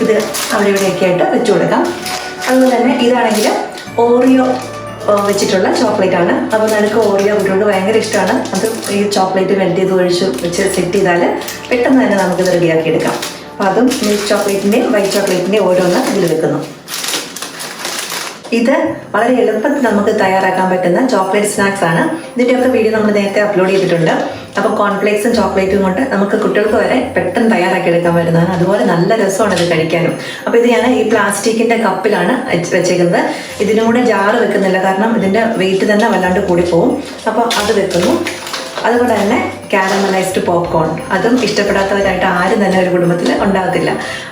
ഇത് അവിടെ ഇവിടെയൊക്കെ ആയിട്ട് വെച്ചു കൊടുക്കാം. അതുപോലെ തന്നെ ഇതാണെങ്കിൽ ഓറിയോ വെച്ചിട്ടുള്ള ചോക്ലേറ്റ് ആണ്. അപ്പോൾ നമുക്ക് ഓറിയോ കുട്ടികൾക്ക് ഭയങ്കര ഇഷ്ടമാണ്. അത് ഈ ചോക്ലേറ്റ് മെൽറ്റ് ചെയ്ത് ഒഴിച്ച് വെച്ച് സെറ്റ് ചെയ്താൽ പെട്ടെന്ന് തന്നെ നമുക്കിത് റെഡിയാക്കി എടുക്കാം. അപ്പോൾ അതും മിൽക്ക് ചോക്ലേറ്റിൻ്റെയും വൈറ്റ് ചോക്ലേറ്റിൻ്റെയും ഓരോന്ന് ഇതിൽ വെക്കുന്നു. ഇത് വളരെ എളുപ്പത്തിൽ നമുക്ക് തയ്യാറാക്കാൻ പറ്റുന്ന ചോക്ലേറ്റ് സ്നാക്സ് ആണ്. ഇതിൻ്റെയൊക്കെ വീഡിയോ നമ്മൾ നേരത്തെ അപ്ലോഡ് ചെയ്തിട്ടുണ്ട്. അപ്പോൾ കോൺഫ്ലേക്സും ചോക്ലേറ്റും കൊണ്ട് നമുക്ക് കുട്ടികൾക്ക് വരെ പെട്ടെന്ന് തയ്യാറാക്കി എടുക്കാൻ പറ്റുന്നതാണ്. അതുപോലെ നല്ല രസമാണ് ഇത് കഴിക്കാനും. അപ്പോൾ ഇത് ഞാൻ ഈ പ്ലാസ്റ്റിക്കിൻ്റെ കപ്പിലാണ് വെച്ചേക്കുന്നത്. ഇതിനും കൂടെ ജാറ് വെക്കുന്നില്ല, കാരണം ഇതിൻ്റെ വെയിറ്റ് തന്നെ വല്ലാണ്ട് കൂടിപ്പോവും. അപ്പോൾ അത് വെക്കുന്നു. അതുപോലെ തന്നെ കാരമലൈസ്ഡ് പോപ്കോൺ, അതും ഇഷ്ടപ്പെടാത്തവരായിട്ട് ആരും തന്നെ ഒരു കുടുംബത്തിൽ ഉണ്ടാകത്തില്ല.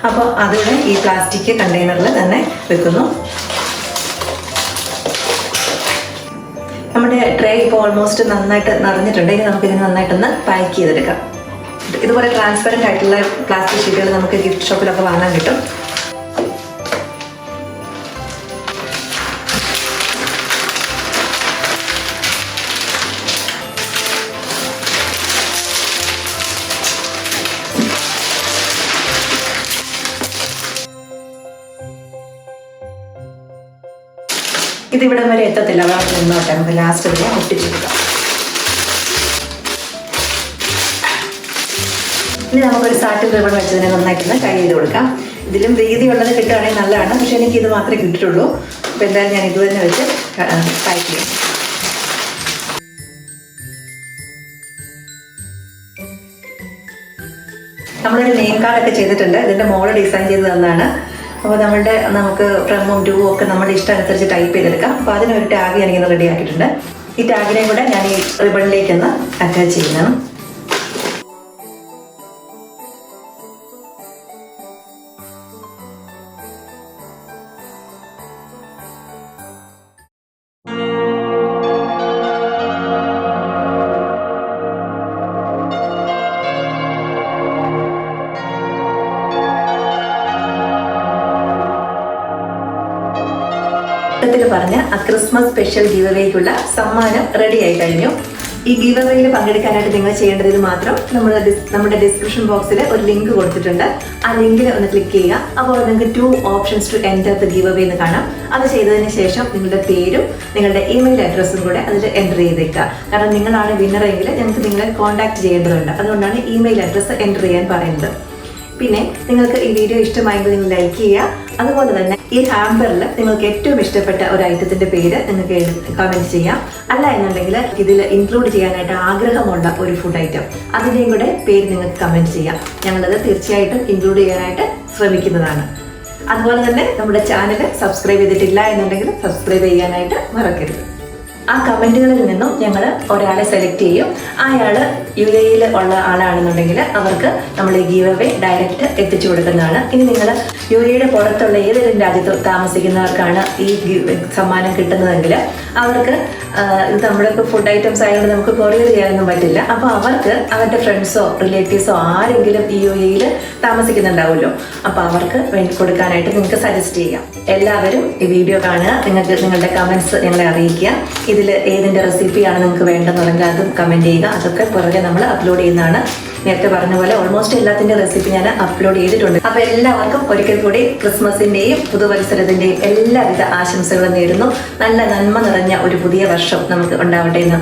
അപ്പോൾ അതുകൂടെ ഈ പ്ലാസ്റ്റിക് കണ്ടെയ്നറിൽ തന്നെ വെക്കുന്നു. നമ്മുടെ ട്രേ ഇപ്പോൾ ഓൾമോസ്റ്റ് നന്നായിട്ട് നിറഞ്ഞിട്ടുണ്ട്. ഇനി നമുക്കിതിന് നന്നായിട്ടൊന്ന് പാക്ക് ചെയ്തെടുക്കാം. ഇതുപോലെ ട്രാൻസ്പെറൻറ്റ് ആയിട്ടുള്ള പ്ലാസ്റ്റിക് ഷീറ്റുകൾ നമുക്ക് ഗിഫ്റ്റ് ഷോപ്പിലൊക്കെ വാങ്ങാൻ കിട്ടും. ഇതിവിടം വരെ എത്തത്തില്ല, അവിടെ നിന്നോട്ടെ. നമുക്ക് ലാസ്റ്റ് വരെ ഒട്ടിച്ചെടുക്കാം. ഇനി നമുക്കൊരു സാറ്റിൻ റിബൺ വെച്ചതിനെ നന്നായിട്ടൊന്ന് കൈ ചെയ്ത് കൊടുക്കാം. ഇതിലും വീതിയുള്ളത് കിട്ടുകയാണെങ്കിൽ നല്ലതാണ്, പക്ഷേ എനിക്ക് ഇത് മാത്രമേ കിട്ടിയിട്ടുള്ളൂ. അപ്പോൾ എന്തായാലും ഞാൻ ഇത് തന്നെ വെച്ച് പാക്ക് ചെയ്യാം. നമ്മളൊരു നെയിം കാർഡൊക്കെ ചെയ്തിട്ടുണ്ട്. ഇതിൻ്റെ മോള് ഡിസൈൻ ചെയ്ത് തന്നതാണ്. അപ്പോൾ നമുക്ക് ഫ്രമും ടൂവും ഒക്കെ നമ്മുടെ ഇഷ്ടം അനുസരിച്ച് ടൈപ്പ് ചെയ്തെടുക്കാം. അപ്പോൾ അതിനൊരു ടാഗ് ഞാനിങ്ങനെ റെഡി ആക്കിയിട്ടുണ്ട്. ഈ ടാഗിനെയും കൂടെ ഞാൻ ഈ റിബണിലേക്കൊന്ന് അറ്റാച്ച് ചെയ്യുന്നതാണ്. പറഞ്ഞ ആ ക്രിസ്മസ് സ്പെഷ്യൽ ഗീവ് അവേക്കുള്ള സമ്മാനം റെഡി ആയി കഴിഞ്ഞു. ഈ ഗീവ് അവേയിൽ പങ്കെടുക്കാനായിട്ട് നിങ്ങൾ ചെയ്യേണ്ടത് ഇത് മാത്രം. നമ്മുടെ ഡിസ്ക്രിപ്ഷൻ ബോക്സിൽ ഒരു ലിങ്ക് കൊടുത്തിട്ടുണ്ട്. ആ ലിങ്കിൽ ഒന്ന് ക്ലിക്ക് ചെയ്യുക. അപ്പോൾ നിങ്ങൾക്ക് 2 options to enter the giveaway എന്ന് കാണാം. അത് ചെയ്തതിന് ശേഷം നിങ്ങളുടെ പേരും നിങ്ങളുടെ ഇമെയിൽ അഡ്രസ്സും കൂടെ അതിൽ എൻ്റർ ചെയ്തേക്കുക. കാരണം നിങ്ങളാണ് വിന്നറെങ്കിൽ ഞങ്ങൾക്ക് നിങ്ങളെ കോൺടാക്ട് ചെയ്യേണ്ടതുണ്ട്. അതുകൊണ്ടാണ് ഇമെയിൽ അഡ്രസ്സ് എൻ്റർ ചെയ്യാൻ പറയുന്നത്. പിന്നെ നിങ്ങൾക്ക് ഈ വീഡിയോ ഇഷ്ടമായെങ്കിൽ നിങ്ങൾ ലൈക്ക് ചെയ്യുക. അതുപോലെ തന്നെ ഈ ഹാമ്പറിൽ നിങ്ങൾക്ക് ഏറ്റവും ഇഷ്ടപ്പെട്ട ഒരു ഐറ്റത്തിൻ്റെ പേര് നിങ്ങൾക്ക് കമൻറ്റ് ചെയ്യാം. അല്ല എന്നുണ്ടെങ്കിൽ ഇതിൽ ഇൻക്ലൂഡ് ചെയ്യാനായിട്ട് ആഗ്രഹമുള്ള ഒരു ഫുഡ് ഐറ്റം, അതിൻ്റെയും കൂടെ പേര് നിങ്ങൾക്ക് കമൻറ്റ് ചെയ്യാം. ഞങ്ങളത് തീർച്ചയായിട്ടും ഇൻക്ലൂഡ് ചെയ്യാനായിട്ട് ശ്രമിക്കുന്നതാണ്. അതുപോലെ തന്നെ നമ്മുടെ ചാനൽ സബ്സ്ക്രൈബ് ചെയ്തിട്ടില്ല എന്നുണ്ടെങ്കിൽ സബ്സ്ക്രൈബ് ചെയ്യാനായിട്ട് മറക്കരുത്. ആ കമൻറ്റുകളിൽ നിന്നും ഞങ്ങൾ ഒരാളെ സെലക്ട് ചെയ്യും. അയാൾ UAE ഉള്ള ആളാണെന്നുണ്ടെങ്കിൽ അവർക്ക് നമ്മൾ ഈ ഗീവ് അവേ ഡയറക്റ്റ് എത്തിച്ചു കൊടുക്കുന്നതാണ്. ഇനി നിങ്ങൾ UAE പുറത്തുള്ള ഏതെങ്കിലും രാജ്യത്ത് താമസിക്കുന്നവർക്കാണ് ഈ സമ്മാനം കിട്ടുന്നതെങ്കിൽ അവർക്ക് ഇത് നമ്മളിപ്പോൾ ഫുഡ് ഐറ്റംസ് ആയതുകൊണ്ട് നമുക്ക് കൊറിയർ ചെയ്യാനൊന്നും പറ്റില്ല. അപ്പോൾ അവർക്ക് അവരുടെ ഫ്രണ്ട്സോ റിലേറ്റീവ്സോ ആരെങ്കിലും ഈ UAE താമസിക്കുന്നുണ്ടാവുമല്ലോ, അപ്പോൾ അവർക്ക് വേണ്ടി കൊടുക്കാനായിട്ട് നിങ്ങൾക്ക് സജസ്റ്റ് ചെയ്യാം. എല്ലാവരും ഈ വീഡിയോ കാണുക. നിങ്ങൾക്ക് നിങ്ങളുടെ കമൻറ്റ്സ് ഞങ്ങളെ അറിയിക്കുക. ഇതിൽ ഏതിൻ്റെ റെസിപ്പിയാണ് നിങ്ങൾക്ക് വേണ്ടെന്നുണ്ടെങ്കിൽ അതും കമൻറ്റ് ചെയ്യുക. അതൊക്കെ പുറകെ നമ്മൾ അപ്ലോഡ് ചെയ്യുന്നതാണ്. നേരത്തെ പറഞ്ഞ പോലെ ഓൾമോസ്റ്റ് എല്ലാത്തിൻ്റെ റെസിപ്പി ഞാൻ അപ്ലോഡ് ചെയ്തിട്ടുണ്ട്. അപ്പോൾ എല്ലാവർക്കും ഒരിക്കൽ കൂടി ക്രിസ്മസിൻ്റെയും പുതുവത്സരത്തിൻ്റെയും എല്ലാവിധ ആശംസകളും നേരുന്നു. നല്ല നന്മ നിറഞ്ഞ ഒരു പുതിയ വർഷം നമുക്ക് ഉണ്ടാവട്ടെ എന്ന്.